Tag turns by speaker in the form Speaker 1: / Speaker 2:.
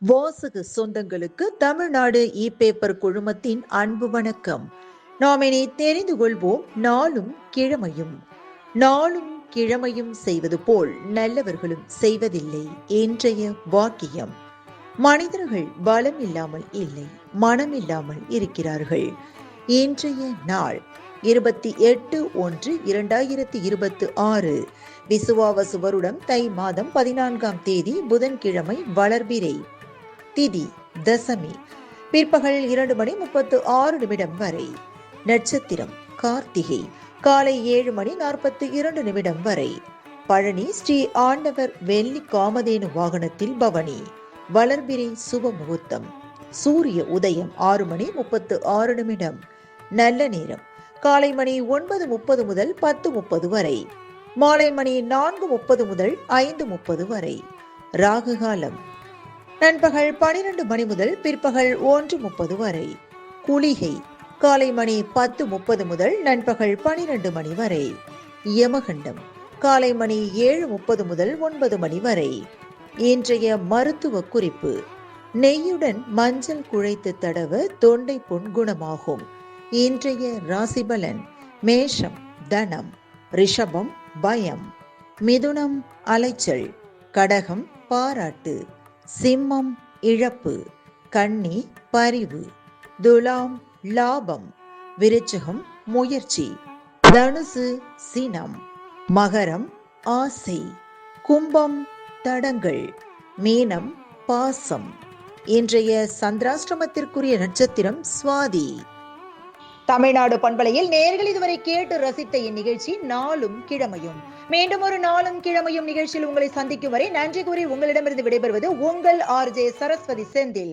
Speaker 1: வாசக சொந்தங்களுக்கு தமிழ்நாடு இ-பேப்பர் குழுமத்தின் அன்பு வணக்கம். நாம் இனி தெரிந்து கொள்வோம். நாளும் கிழமையும் செய்வது போல் நல்லவர்களும் செய்வதில்லை இன்றைய வாக்கியம். மனிதர்கள் பலம் இல்லாமல் இல்லை, மனம் இல்லாமல் இருக்கிறார்கள். இன்றைய நாள் 28/1/2026 விசுவாவசு வருடம் தை மாதம் 14ஆம் தேதி புதன்கிழமை. வளர்பிறை திதி தசமி. பிற்பகல் 2:36 வரை. நட்சத்திரம் கார்த்திகை. காலை 7:42 வரை. பழனி ஸ்ரீ ஆண்டவர் வெள்ளி காமதேனு வாகனத்தில் பவனி. வளர்பிறை சுப முகூர்த்தம். சூரிய உதயம் 6:36. நல்ல நேரம் காலை மணி 9:30 முதல் 10:30 வரை. மாலை மணி 4:30 முதல் 5:30 வரை. ராகு காலம் நண்பகல் 12 மணி முதல் பிற்பகல் 1:30 வரை. குளிகை காலை மணி 10:30 முதல் நண்பகல் 12 மணி வரை. யமகண்டம் காலை மணி 7:30 முதல் 9 மணி வரை. இன்றைய மருத்துவ குறிப்பு: நெய்யுடன் மஞ்சள் குழைத்து தடவ தொண்டை பொன்குணமாகும். இன்றைய ராசிபலன்: மேஷம் தனம், ரிஷபம் பயம், மிதுனம் அலைச்சல், கடகம் பாராட்டு, சிம்மம் இழப்பு, கன்னி பரிவு, துலாம் லாபம், விருச்சிகம் முயற்சி, தனுசு சினம், மகரம் ஆசை, கும்பம் தடங்கள், மீனம் பாசம். இன்றைய சந்திராஷ்டிரமத்திற்குரிய நட்சத்திரம் சுவாதி. தமிழ்நாடு பண்பலையில் நேயர்கள் இதுவரை கேட்டு ரசித்த இந்நிகழ்ச்சி நாளும் கிழமையும். மீண்டும் ஒரு நாளும் கிழமையும் நிகழ்ச்சியில் உங்களை சந்திக்கும் வரை நன்றி கூறி உங்களிடமிருந்து விடைபெறுவது உங்கள் RJ சரஸ்வதி செந்தில்.